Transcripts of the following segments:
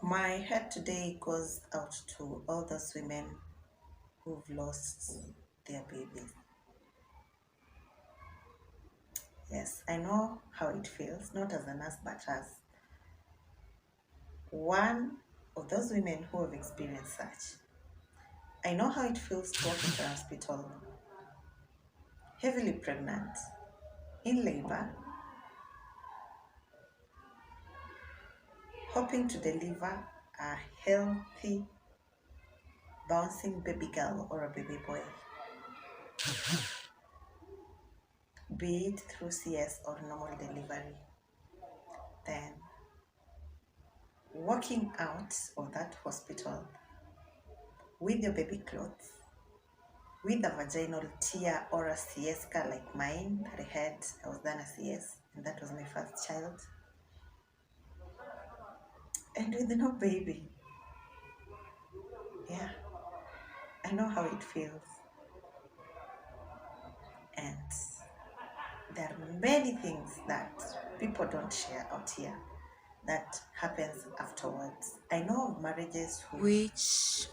My head today goes out to all those women who've lost their babies. Yes, I know how it feels, not as a nurse, but as one of those women who have experienced such. I know how it feels to walk into a hospital, heavily pregnant, in labor, hoping to deliver a healthy, bouncing baby girl or a baby boy, be it through CS or normal delivery. Then walking out of that hospital with your baby clothes, with a vaginal tear or a CS scar like mine that I had. I was done a CS, and that was my first child, and with no baby. Yeah, I know how it feels, and there are many things that people don't share out here that happens afterwards. I know of marriages which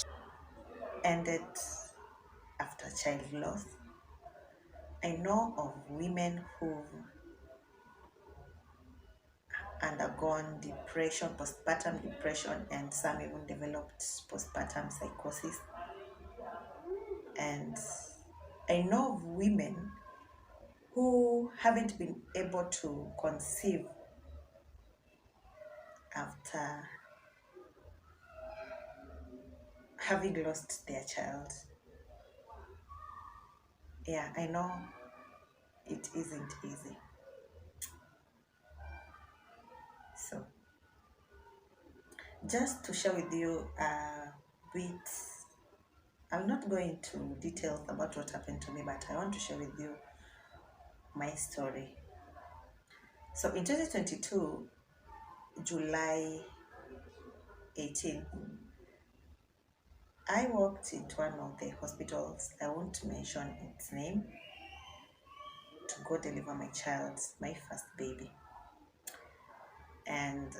ended after child loss. I know of women who've undergone depression, postpartum depression, and some even developed postpartum psychosis. And I know of women who haven't been able to conceive after having lost their child. Yeah, I know it isn't easy. So, just to share with you a bit, I'll not go into details about what happened to me, but I want to share with you my story. So, in 2022, July 18th, I walked into one of the hospitals, I won't mention its name, to go deliver my child, my first baby. And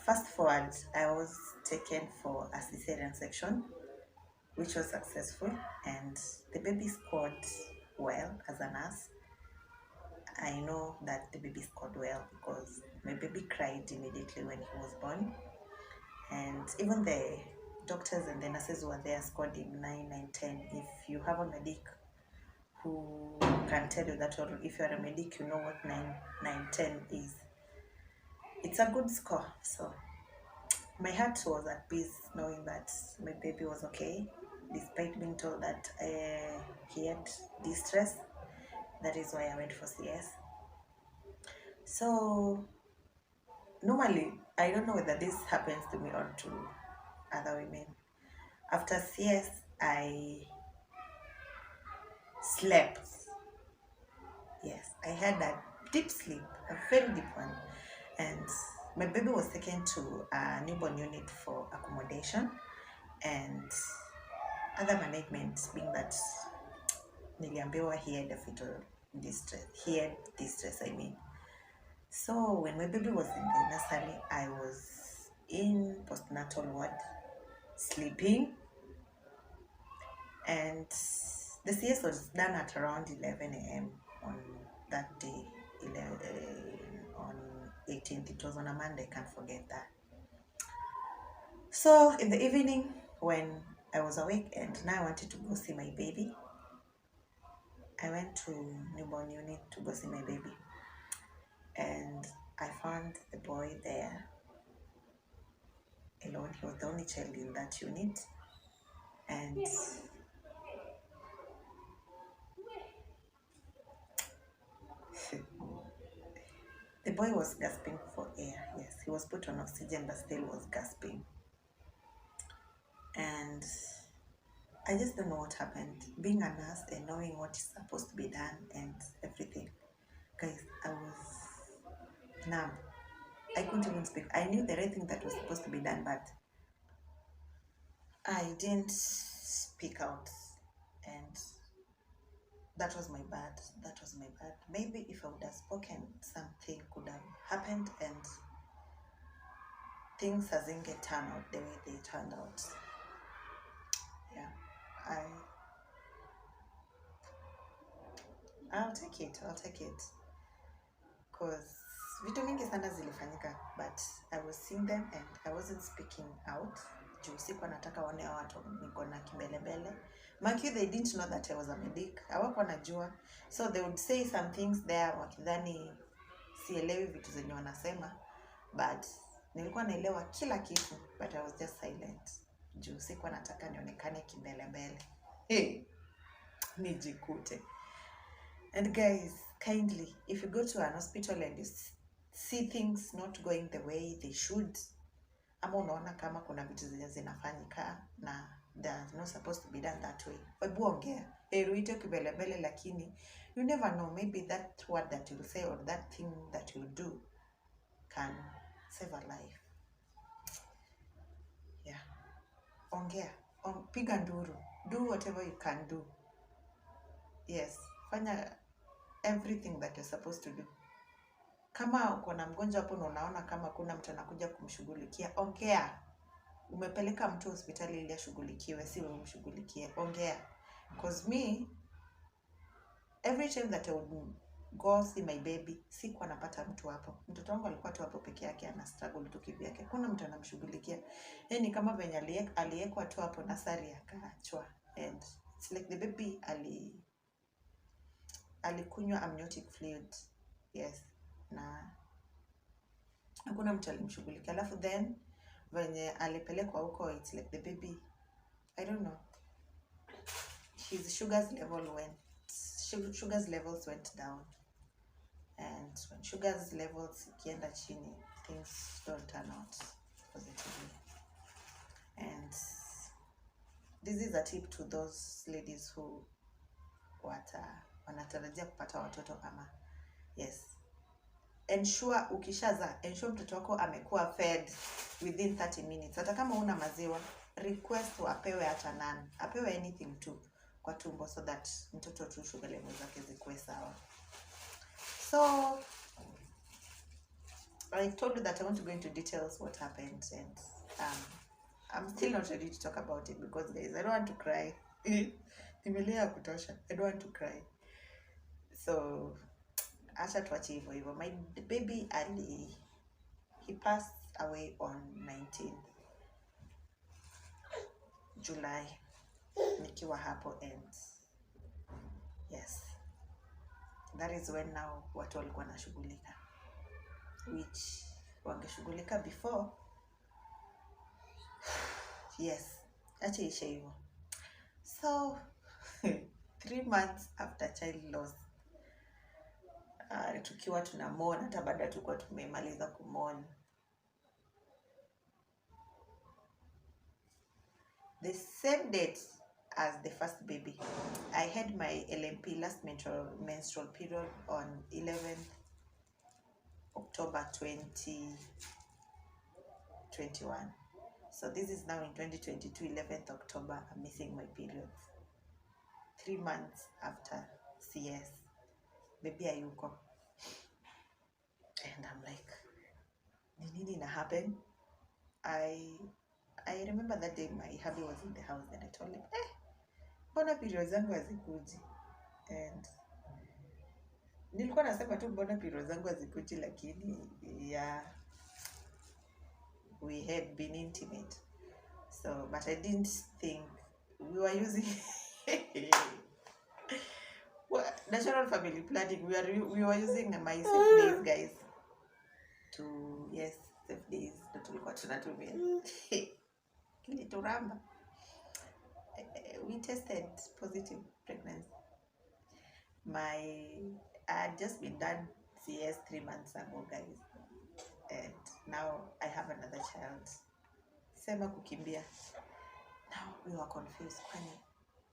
fast forward, I was taken for a cesarean section, which was successful, and the baby scored well as a nurse. I know that the baby scored well because my baby cried immediately when he was born, and even the doctors and the nurses who were there scored him 9, 9, 10. If you have a medic who can tell you that, or if you're a medic, you know what 9, 9, 10 is. It's a good score. So my heart was at peace knowing that my baby was okay, despite being told that he had distress. That is why I went for CS. So normally, I don't know whether this happens to me or to other women. After CS, I slept. Yes, I had a deep sleep, a very deep one. And my baby was taken to a newborn unit for accommodation and other management, being that niliambiwa he had a fetal distress. He had distress, I mean. So when my baby was in the nursery, I was in postnatal ward, sleeping, and the CS was done at around 11 a.m. on that day, 11, on 18th. It was on a Monday, can't forget that. So in the evening, when I was awake and now I wanted to go see my baby, I went to newborn unit to go see my baby, and I found the boy there alone. He was the only child in that unit, and the boy was gasping for air. Yes, he was put on oxygen but still was gasping. And I just don't know what happened. Being a nurse and knowing what is supposed to be done and everything. Guys, I was numb. I couldn't even speak. I knew the right thing that was supposed to be done, but I didn't speak out. And that was my bad. That was my bad. Maybe if I would have spoken, something could have happened and things hasn't get turned out the way they turned out. Yeah, I'll take it. Cause vitu mingi sana zilifanyika, but I was seeing them and I wasn't speaking out. Juu sikuwa nataka waone watu niko na kimbelembele. Mind you, they didn't know that I was a medic. Hawakuwa najua. So they would say some things there wakidhani sielewi vitu zenye wanasema, but nilikuwa naelewa kila kitu, but I was just silent. Juu sikuwa nataka nionekane kimbelembele. Nijikute. And guys, kindly, if you go to an hospital and you see things not going the way they should, ama unaona kama kuna vitu zenye zinafanyika na they're not supposed to be done that way, hebu ongea. Uite kibelebele, lakini you never know, maybe that word that you'll say or that thing that you'll do can save a life. Yeah. Ongea. Piga nduru. Do whatever you can do. Yes. Fanya everything that you're supposed to do. Kama uko na mgonjwa hapo na unaona kama kuna mtu anakuja kumshughulikia, ongea. Umepeleka mtu hospitali ili ashughulikiwe, si wewe umshughulikie. Ongea. Because me, every time that I would go see my baby, sikuwa napata mtu hapo. Mtoto wangu alikuwa tu hapo peke yake, ana struggle tu kivyake. Kuna mtu anamshughulikia. Yaani kama venye aliwekwa tu hapo nasari akaachwa. And it's like the baby alikunywa amniotic fluid. Yes. Na hakuna mtu alimshughulikia. Alafu then venye alipelekwa huko, it's like the baby, I don't know, his sugars levels went down, and when sugars levels ikienda chini, things don't turn out positively. And this is a tip to those ladies who wanatarajia kupata watoto ama, yes, ensure ukishaza, ensure mtoto wako amekuwa fed within 30 minutes. Hata kama una maziwa, request apewe hata none, apewe anything tu kwa tumbo, so that mtoto tu sugar levels zake zikuwe sawa. So I told you that I want to go into details what happened, and I'm still not ready to talk about it because guys, I don't want to cry. Nimelea kutosha. I don't want to cry. So acha tuache hivyo. My baby he passed away on 19th July nikiwa hapo, and yes, that is when now watu walikuwa nashughulika, which wangeshughulika before. Yes, acha ishe hivyo. So 3 months after child loss, tukiwa tunamona, hata baada tulikuwa tumemaliza kumona, the same date as the first baby, I had my LMP, last menstrual period, on 11th October 2021. So this is now in 2022, 11th October, I'm missing my periods. 3 months after CS, baby ayuko. And I'm like, nini na happen? I remember that day my hubby was in the house and I told him, mbona periods zangu hazikuji? And nilikuwa nasema tu mbona periods zangu hazikuji, lakini yeah, we had been intimate. So, but I didn't think we were using natural family planning. We were using my safe days, guys. To, yes, safe days. Tulikuwa tunatumia. Kilituramba. We tested positive pregnancy. I had just been done CS 3 months ago, guys. And now I have another child. Sema kukimbia. Now we were confused.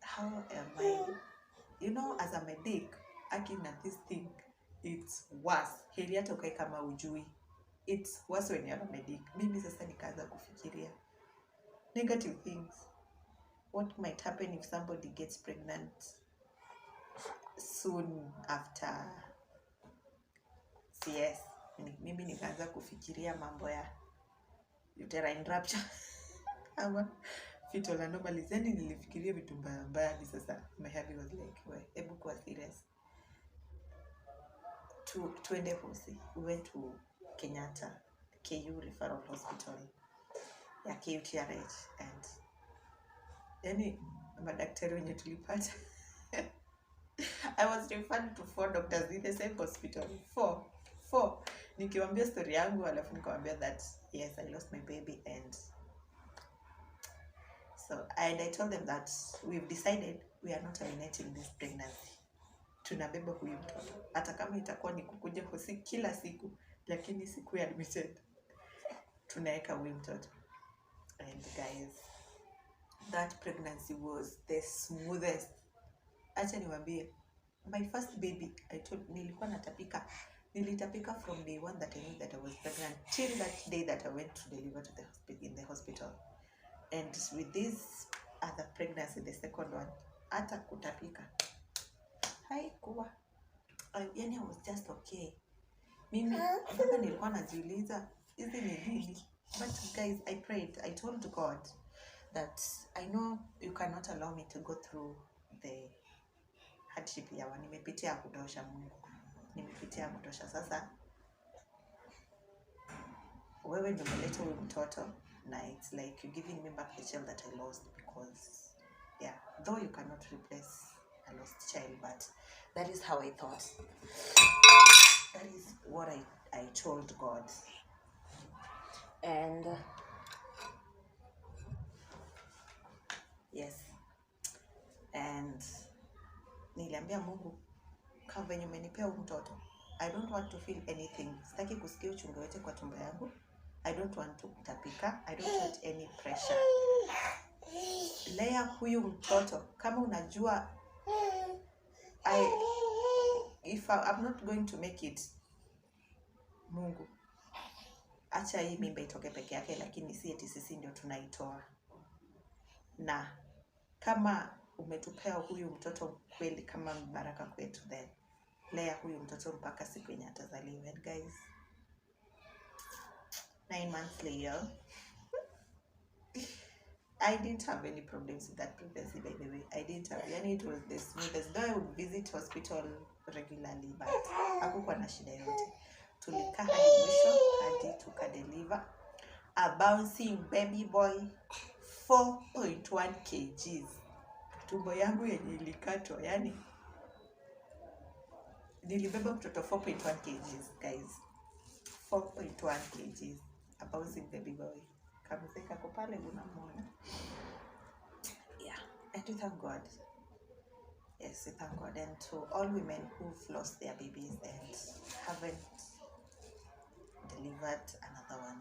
How am I? You know, as a medic, acting at this thing, it's worse. Heri hata ukae kama ujui. It's worse when you're a medic. Mimi sasa nikaanza kufikiria negative things. What might happen if somebody gets pregnant soon after CS mimi nikaanza kufikiria mambo ya uterine rupture ama fetal anomalies. Yani nilifikiria vitu mbaya mbaya. Ni sasa my hubby was like, we hebu kuwa serious, tuende hosi. We went to Kenyatta KU Referral Hospital ya KUTRH, and yani madaktari wenye tulipata I was referred to 4 doctors in the same hospital. 4. Nikiwaambia story yangu alafu nikamwambia that yes, I lost my baby, and I told them that we've decided we are not terminating this pregnancy. Tunabeba huyu mtoto hata kama itakuwa ni kukuja hosi kila siku, lakini siku ya admitted tunaweka huyu mtoto. And guys, that pregnancy was the smoothest. Acha niwaambie, my first baby, nilikuwa natapika. Nilitapika from day one that I knew that I was pregnant till that day that I went to deliver in the hospital. And with this other pregnancy, the second one, hata kutapika haikuwa. Yani I was just okay. Mimi mpaka nilikuwa najiuliza hizi ni nini. But guys, I prayed. I told God that I know you cannot allow me to go through the hardship ya nimepitia kutosha. Mungu, nimepitia kutosha. Sasa wewe ndio umeleta huyu mtoto, na it's like you giving me back the child that I lost, because yeah, though you cannot replace a lost child, but that is how I thought. That is what I told God. And yes, and niliambia Mungu, kama venye umenipea huyu mtoto, I don't want to feel anything. Sitaki kusikia uchungu wote kwa tumbo yangu. I don't want to kutapika. I don't want any pressure. Lea huyu mtoto. Kama unajua if I'm not going to make it, Mungu, acha hii mimba itoke peke yake, lakini si eti sisi ndio tunaitoa. Na kama umetupea huyu mtoto kweli kama baraka kwetu, then lea huyu mtoto mpaka siku yenye atazaliwa. And guys, 9 months later, I didn't have any problems with that pregnancy, by the way. I didn't have, yani it was the smoothest. Though I would visit hospital regularly, but hakukuwa na shida yote. Tulikaa hadi mwisho, hadi tukadeliver a bouncing baby boy 4.1 kgs. Tumbo yangu yenye ilikatwa, yani nilibeba mtoto 4.1 kgs, guys. 4.1 kgs, a bouncing baby boy. Kamzeka kwa pale unamwona. Yeah, and we thank God. Yes, we thank God. And to all women who've lost their babies and haven't delivered another one,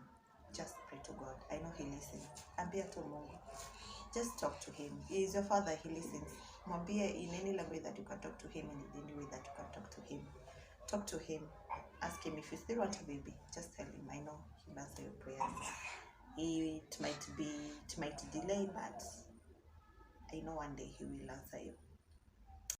just pray to God. I know He listens. Ambia to Mungu. Just talk to Him. He is your Father. He listens. Mwambie in any language that you can talk to Him, in any way that you can talk to Him. Talk to Him. Ask Him if you still want a baby. Just tell Him. I know He will answer your prayers. It might delay, but I know one day He will answer you.